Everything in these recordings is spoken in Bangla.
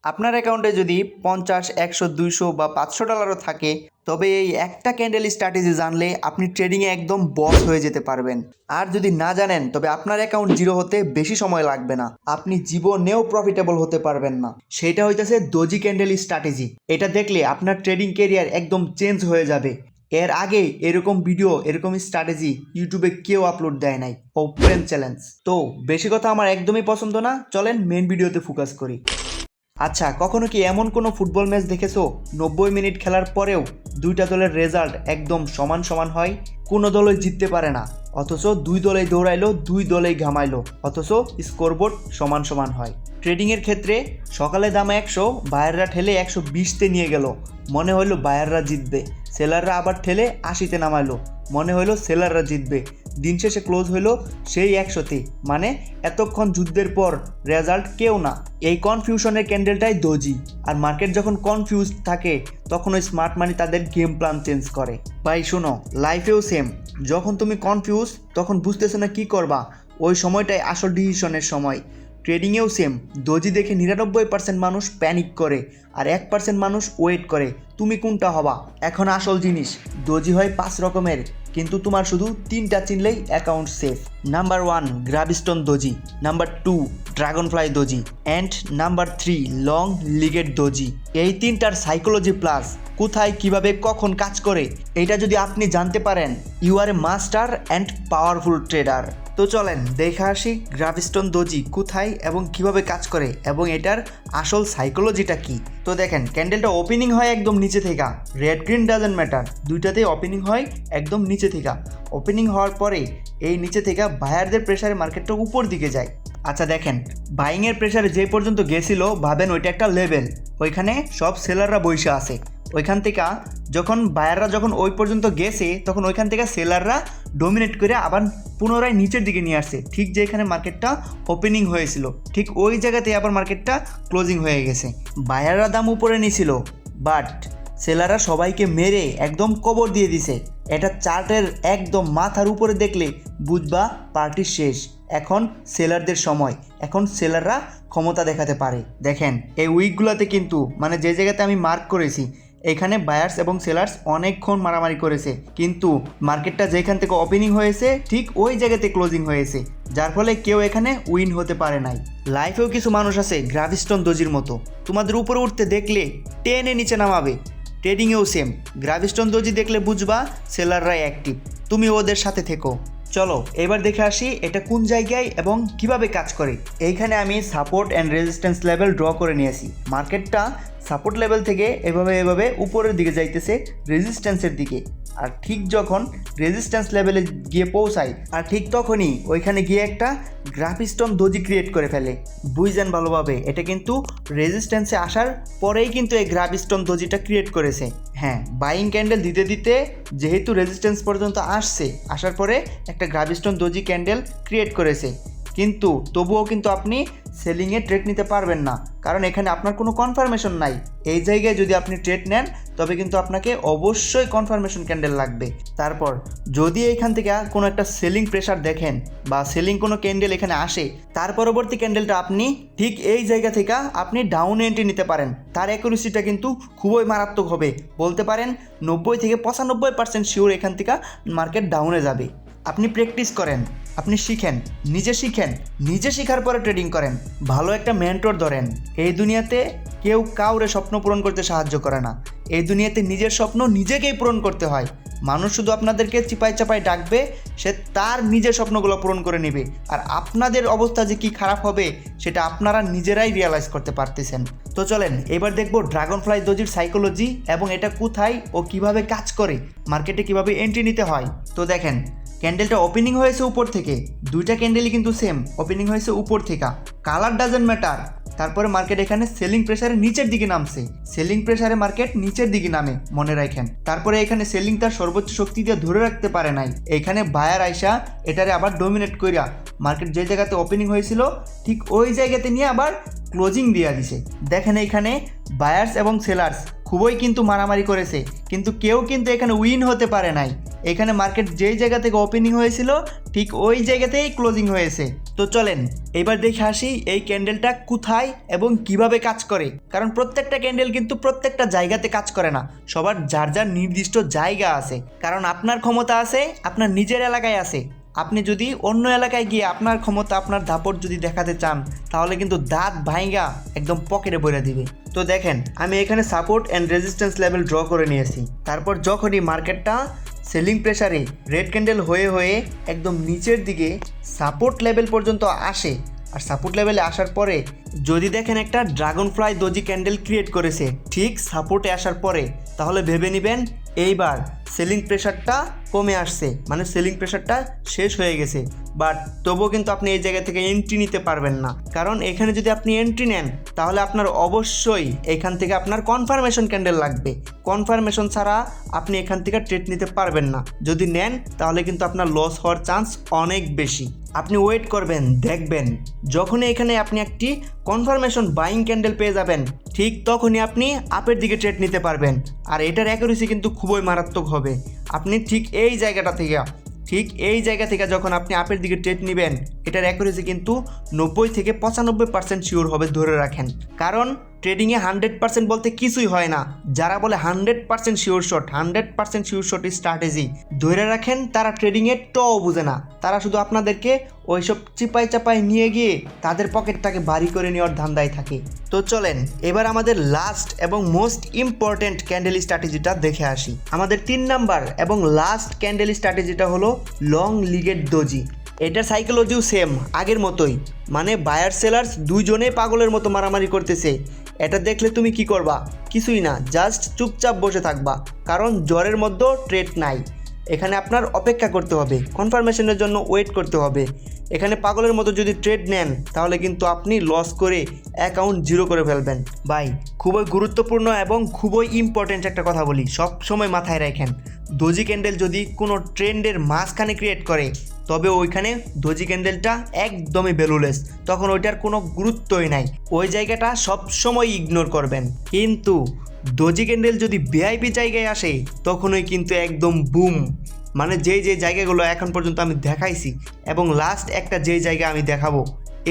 আপনার অ্যাকাউন্টে যদি 50, 100, 200 বা $500 থাকে, তবে এই একটা ক্যান্ডেল স্ট্র্যাটেজি জানলে আপনি ট্রেডিংয়ে একদম বস হয়ে যেতে পারবেন। আর যদি না জানেন, তবে আপনার অ্যাকাউন্ট জিরো হতে বেশি সময় লাগবে না, আপনি জীবনেও প্রফিটেবল হতে পারবেন না। সেটা হইতেছে ডোজি ক্যান্ডেল স্ট্র্যাটেজি। এটা দেখলে আপনার ট্রেডিং ক্যারিয়ার একদম চেঞ্জ হয়ে যাবে। এর আগে এরকম ভিডিও, এরকম স্ট্র্যাটেজি ইউটিউবে কেউ আপলোড দেয় নাই। Open challenge. তো বেশি কথা আমার একদমই পছন্দ না, চলেন মেন ভিডিওতে ফোকাস করি। আচ্ছা, কখনো কি এমন কোনো ফুটবল ম্যাচ দেখেছো 90 মিনিট খেলার পরেও দুইটা দলের রেজাল্ট একদম সমান সমান হয়? কোনো দলই জিততে পারে না, অথচ দুই দলেই দৌড়াইলো, দুই দলেই ঘামাইলো, অথচ স্কোরবোর্ড সমান সমান হয়। ট্রেডিংয়ের ক্ষেত্রে সকালে দাম 100, বায়াররা ঠেলে 120-তে নিয়ে গেল, মনে হইলো বায়াররা জিতবে। সেলাররা আবার ঠেলে 80-তে নামাইলো, মনে হইলো সেলাররা জিতবে। দিন শেষে ক্লোজ হইলো সেই 100-তে, মানে এতক্ষণ যুদ্ধের পর রেজাল্ট কেউ না। এই কনফিউশনের ক্যান্ডেলটাই দোজি। আর মার্কেট যখন কনফিউজ থাকে, তখন ওই স্মার্ট মানি তাদের গেম প্ল্যান চেঞ্জ করে। ভাই শোনো, লাইফেও সেম। যখন তুমি কনফিউজ, তখন বুঝতেছো না কী করবা, ওই সময়টাই আসল ডিসিশনের সময়। ট্রেডিংয়েও সেম। দোজি দেখে 99% মানুষ প্যানিক করে, আর 1% মানুষ ওয়েট করে। তুমি কোনটা হবা? এখন আসল জিনিস, দোজি হয় 5 রকমের, কিন্তু তোমার শুধু 3টা চিনলেই account safe. Number 1 gravestone doji, number 2 dragonfly doji, and number 3 long legged doji. এই তিনটার সাইকোলজি প্লাস কোথায়, কিভাবে, কখন কাজ করে, এটা যদি আপনি জানতে পারেন, you are a master and powerful trader. তো চলেন দেখে আসি গ্রাভিস্টোন দোজি কোথায় এবং কিভাবে কাজ করে, এবং এটার আসল সাইকোলজিটা কি। তো দেখেন, ক্যান্ডেলটা ওপেনিং হয় একদম নিচে থেকে, রেড গ্রিন ডাজেন্ট ম্যাটার, দুইটাতেই ওপেনিং হয় একদম নিচে থেকে। ওপেনিং হওয়ার পরে এই নিচে থেকে বায়ারদের প্রেসারে মার্কেটটা উপর দিকে যায়। আচ্ছা দেখেন, বাইংয়ের প্রেসারে যে পর্যন্ত গেছিল, ভাবেন ওইটা একটা লেভেল, ওইখানে সব সেলাররা বসে আছে। ওইখান থেকে যখন বায়াররা যখন ওই পর্যন্ত গেছে, তখন ওইখান থেকে সেলাররা ডোমিনেট করে আবার পুনরায় নিচের দিকে নিয়ে আসছে। ঠিক যেখানে মার্কেটটা ওপেনিং হয়েছিল, ঠিক ওই জায়গাতে আবার মার্কেটটা ক্লোজিং হয়ে গেছে। বায়াররা দাম উপরে নিয়েছিল, বাট সেলাররা সবাইকে মেরে একদম কবর দিয়ে দিছে। এটা চার্টের একদম মাথার উপরে দেখলে বুঝবা পার্টি শেষ। এখন সেলারদের সময়, এখন সেলাররা ক্ষমতা দেখাতে পারে। দেখেন এই উইকগুলোতে কিন্তু, মানে যে জায়গাতে আমি মার্ক করেছি, এখানে বায়ার্স এবং সেলার্স অনেকক্ষণ মারামারি করেছে, কিন্তু মার্কেটটা যেখান থেকে ওপেনিং হয়েছে ঠিক ওই জায়গাতে ক্লোজিং হয়েছে, যার ফলে কেউ এখানে উইন হতে পারে নাই। লাইফেও কিছু মানুষ আছে গ্রাভিস্টোন দোজির মতো, তোমাদের উপরে উঠতে দেখলে টেনে নিচে নামাবে। ট্রেডিংয়েও সেম, গ্রাভিস্টোন দোজি দেখলে বুঝবা সেলাররাই অ্যাক্টিভ, তুমি ওদের সাথে থেকো। চলো এবার দেখে আসি এটা কোন জায়গায় এবং কিভাবে কাজ করে। এইখানে আমি support and resistance level draw করে নিয়েছি। মার্কেটটা সাপোর্ট লেভেল থেকে এভাবে উপরের দিকে যাইতেছে রেজিস্ট্যান্সের দিকে, আর ঠিক যখন রেজিস্ট্যান্স লেভেলে গিয়ে পৌঁছায়, আর ঠিক তখনই ওইখানে গিয়ে একটা গ্রাভিস্টোন দোজি ক্রিয়েট করে ফেলে। বুঝছেন ভালোভাবে, এটা কিন্তু রেজিস্ট্যান্সে আসার পরেই কিন্তু এই গ্রাভিস্টোন দোজিটা ক্রিয়েট করেছে। হ্যাঁ, বাইং ক্যান্ডেল দিতে দিতে যেহেতু রেজিস্ট্যান্স পর্যন্ত আসছে, আসার পরে একটা গ্রাভিস্টোন দোজি ক্যান্ডেল ক্রিয়েট করেছে, কিন্তু তবুও কিন্তু আপনি সেলিংয়ে ট্রেড নিতে পারবেন না, কারণ এখানে আপনার কোনো কনফার্মেশন নাই। এই জায়গায় যদি আপনি ট্রেড নেন, তবে কিন্তু আপনাকে অবশ্যই কনফার্মেশন ক্যান্ডেল লাগবে। তারপর যদি এইখান থেকে কোনো একটা সেলিং প্রেশার দেখেন বা সেলিং কোনো ক্যান্ডেল এখানে আসে, তার পরবর্তী ক্যান্ডেলটা আপনি ঠিক এই জায়গা থেকে আপনি ডাউন এন্ট্রি নিতে পারেন। তার অ্যাকুরেসিটা কিন্তু খুবই মারাত্মক হবে, বলতে পারেন 90 থেকে 95% শিওর এখান থেকে মার্কেট ডাউনে যাবে। আপনি প্র্যাকটিস করেন, আপনি শিখেন, নিজে শেখার পরে ট্রেডিং করেন, ভালো একটা মেন্টর ধরেন। এই দুনিয়াতে কেউ কাউরে স্বপ্ন পূরণ করতে সাহায্য করে না, এই দুনিয়াতে নিজের স্বপ্ন নিজেকেই পূরণ করতে হয়। মানুষ শুধু আপনাদেরকে চিপাই চাপাই ডাকবে, সে তার নিজের স্বপ্নগুলো পূরণ করে নেবে, আর আপনাদের অবস্থা যে কী খারাপ হবে সেটা আপনারা নিজেরাই রিয়ালাইজ করতে পারতেছেন। তো চলেন এবার দেখব ড্রাগনফ্লাই দোজির সাইকোলজি, এবং এটা কোথায় ও কিভাবে কাজ করে, মার্কেটে কিভাবে এন্ট্রি নিতে হয়। তো দেখেন, ক্যান্ডেলটা ওপেনিং হয়েছে উপর থেকে, দুইটা ক্যান্ডেলই কিন্তু সেম, ওপেনিং হয়েছে উপর থেকে, কালার ডাজেন্ট ম্যাটার। তারপরে মার্কেট এখানে সেলিং প্রেসারে নিচের দিকে নামছে, সেলিং প্রেসারে মার্কেট নিচের দিকে নামে, মনে রাখেন। তারপরে এখানে সেলিং তার সর্বোচ্চ শক্তি দিয়ে ধরে রাখতে পারে নাই, এখানে বায়ার আইসা এটারে আবার ডোমিনেট কইরা মার্কেট যে জায়গাতে ওপেনিং হয়েছিল ঠিক ওই জায়গাতে নিয়ে আবার ক্লোজিং দিয়ে দিছে। দেখেন এইখানে বায়ার্স এবং সেলার্স খুবই কিন্তু মারামারি করেছে, কিন্তু কেউ কিন্তু এখানে উইন হতে পারে নাই। এখানে মার্কেট যেই জায়গা থেকে ওপেনিং হয়েছিল ঠিক ওই জায়গাতেই ক্লোজিং হয়েছে। তো তো চলেন এবার দেখে আসি এই ক্যান্ডেলটা কোথায় এবং কিভাবে কাজ করে, কারণ প্রত্যেকটা ক্যান্ডেল কিন্তু প্রত্যেকটা জায়গাতে কাজ করে না, সবার যার যার নির্দিষ্ট জায়গা আছে। কারণ আপনার ক্ষমতা আছে আপনার নিজের এলাকায় আছে, আপনি যদি অন্য এলাকায় গিয়ে আপনার ক্ষমতা আপনার দাপট যদি দেখাতে চান তাহলে কিন্তু দাঁত ভাইঙ্গা একদম পকেটে ভরে দিবে। তো দেখেন আমি এখানে support and resistance level draw করে নিয়েছি। তারপর যখনই মার্কেটটা সেলিং প্রেসারে রেড ক্যান্ডেল হয়ে হয়ে একদম নিচের দিকে সাপোর্ট লেভেল পর্যন্ত আসে, আর সাপোর্ট লেভেলে আসার পরে যদি দেখেন একটা dragon fly doji candle create করেছে ঠিক সাপোর্টে আসার পরে, তাহলে ভেবে নেবেন এইবার সেলিং প্রেশারটা কমে আসছে, মানে সেলিং প্রেশারটা শেষ হয়ে গেছে। বাট তবুও কিন্তু আপনি এই জায়গা থেকে এন্ট্রি নিতে পারবেন না, কারণ এখানে যদি আপনি এন্ট্রি নেন তাহলে আপনার অবশ্যই এখান থেকে আপনার কনফার্মেশন ক্যান্ডেল লাগবে। কনফার্মেশন ছাড়া আপনি এখান থেকে ট্রেড নিতে পারবেন না। যদি নেন তাহলে কিন্তু আপনার লস হওয়ার চান্স অনেক বেশি। আপনি ওয়েট করবেন, দেখবেন যখনই এখানে আপনি একটি কনফার্মেশন বাইং ক্যান্ডেল পেয়ে যাবেন ঠিক তখনই আপনি আপের দিকে ট্রেড নিতে পারবেন। আর এটার অ্যাকুরেসি কিন্তু খুবই মারাত্মক হবে। আপনি ঠিক এই জায়গা থেকে যখন আপনি আপের দিকে ট্রেড নেবেন এটার অ্যাকুরেসি কিন্তু 90 থেকে 95% শিওর হবে, ধরে রাখেন। কারণ ট্রেডিংয়ে 100% বলতে কিছুই হয় না। যারা বলে 100% sure shot, 100% sure shot strategy ধরে রাখেন, তারা ট্রেডিংয়ে টও বুঝে না। তারা শুধু আপনাদেরকে ওইসব চিপাই চাপাই নিয়ে গিয়ে তাদের পকেটটাকে ভারী করে নেওয়ার ধান্দায় থাকে। তো চলেন এবার আমাদের লাস্ট এবং মোস্ট ইম্পর্টেন্ট ক্যান্ডেল স্ট্র্যাটেজিটা দেখে আসি। আমাদের 3 নাম্বার এবং লাস্ট ক্যান্ডেল স্ট্র্যাটেজিটা হলো লং লিগেড ডোজি। এটার সাইকোলজিও সেম আগের মতোই, মানে বায়ার সেলার্স দুইজনে পাগলের মতো মারামারি করতেছে। এটা দেখলে তুমি কি করবা? কিছুই না, জাস্ট চুপচাপ বসে থাকবা, কারণ জ্বরের মধ্যেও ট্রেড নাই। এখানে আপনার অপেক্ষা করতে হবে, কনফার্মেশনের জন্য ওয়েট করতে হবে। এখানে পাগলের মতো যদি ট্রেড নেন তাহলে কিন্তু আপনি লস করে অ্যাকাউন্ট জিরো করে ফেলবেন। ভাই খুবই গুরুত্বপূর্ণ এবং খুবই ইম্পর্টেন্ট একটা কথা বলি, সব সময় মাথায় রাখেন। ডোজি ক্যান্ডেল যদি কোনো ট্রেন্ডের মাঝখানে ক্রিয়েট করে তবে ওইখানে ডোজি ক্যান্ডেলটা একদমই ভ্যালুলেস, তখন ওইটার কোনো গুরুত্বই নাই, ওই জায়গাটা সবসময় ইগনোর করবেন। কিন্তু ডোজি ক্যান্ডেল যদি ভিআইপি জায়গায় আসে তখনই কিন্তু একদম বুম, মানে যেই জায়গাগুলো এখন পর্যন্ত আমি দেখাইছি এবং লাস্ট একটা যেই জায়গা আমি দেখাবো,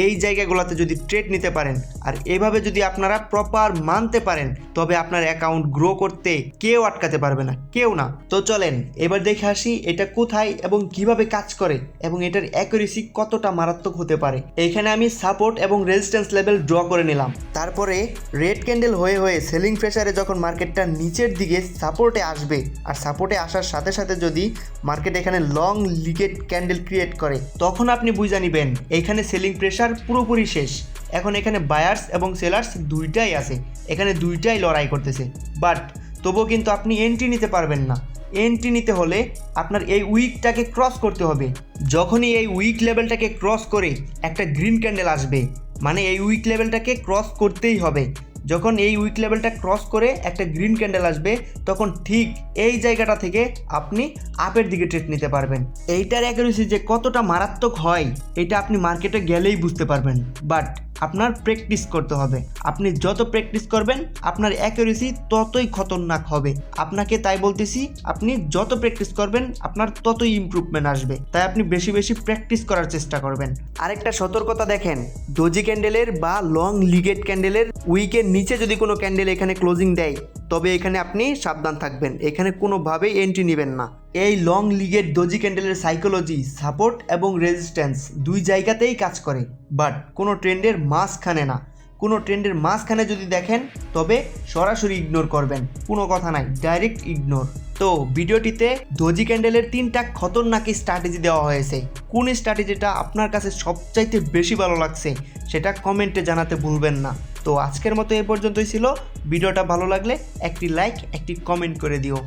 এই জায়গাগুলোতে যদি ট্রেড নিতে পারেন আর এভাবে যদি আপনারা প্রপার মানতে পারেন তবে আপনার অ্যাকাউন্ট গ্রো করতে কেউ আটকাতে পারবে না, কেউ না। তো চলেন এবার দেখে আসি এটা কোথায় এবং কিভাবে কাজ করে এবং এটার অ্যাকুরেসি কতটা মারাত্মক হতে পারে। এইখানে আমি সাপোর্ট এবং রেজিস্ট্যান্স লেভেল ড্র করে নিলাম। তারপরে রেড ক্যান্ডেল হয়ে হয়ে সেলিং প্রেসারে যখন মার্কেটটা নিচের দিকে সাপোর্টে আসবে আর সাপোর্টে আসার সাথে সাথে যদি মার্কেট এখানে লং লিগেড ক্যান্ডেল ক্রিয়েট করে তখন আপনি বুঝে নেবেন এখানে সেলিং প্রেসার পুরোপুরি শেষ। এখন এখানে বায়ার্স এবং সেলার্স দুইটাই আছে, এখানে দুইটাই লড়াই করতেছে। বাট তবুও কিন্তু আপনি এন্ট্রি নিতে পারবেন না। এন্ট্রি নিতে হলে আপনার এই উইকটাকে ক্রস করতে হবে। যখনই এই উইক লেভেলটাকে ক্রস করে একটা গ্রিন ক্যান্ডেল আসবে, মানে এই উইক লেভেলটাকে ক্রস করতেই হবে। যখন এই উইক লেভেলটা ক্রস করে একটা গ্রিন ক্যান্ডেল আসবে তখন ঠিক এই জায়গাটা থেকে আপনি আপের দিকে ট্রেড নিতে পারবেন। এইটার অ্যাকুরেসি যে কতটা মারাত্মক হয় এটা আপনি মার্কেটে গেলেই বুঝতে পারবেন। বাট আপনার প্র্যাকটিস করতে হবে। আপনি যত প্র্যাকটিস করবেন আপনার অ্যাকুরেসি ততই খতরনাক হবে। আপনাকে তাই বলতেছি, আপনি যত প্র্যাকটিস করবেন আপনার ততই ইমপ্রুভমেন্ট আসবে। তাই আপনি বেশি বেশি প্র্যাকটিস করার চেষ্টা করবেন। আরেকটা সতর্কতা দেখেন, ডোজি ক্যান্ডেলের বা লং লিগেড ক্যান্ডেলের উইকের নিচে যদি কোনো ক্যান্ডেল এখানে ক্লোজিং দেয় তবে এখানে আপনি সাবধান থাকবেন, এখানে কোনোভাবেই এন্ট্রি নেবেন না। এই লং লিগেড ডোজি ক্যান্ডেলের সাইকোলজি সাপোর্ট এবং রেজিস্ট্যান্স দুই জায়গাতেই কাজ করে, বাট কোনো ট্রেন্ডের মাঝখানে না। কোনো ট্রেন্ডের মাঝখানে যদি দেখেন তবে সরাসরি ইগনোর করবেন, কোনো কথা নাই, ডাইরেক্ট ইগনোর। তো ভিডিওটিতে ডোজি ক্যান্ডেলের 3টা খতরনাক স্ট্র্যাটেজি দেওয়া হয়েছে। কোন স্ট্র্যাটেজিটা আপনার কাছে সবচাইতে বেশি ভালো লাগছে সেটা কমেন্টে জানাতে ভুলবেন না। তো আজকের মতো এ পর্যন্তই ছিল। ভিডিওটা ভালো লাগলে একটি লাইক একটি কমেন্ট করে দিও।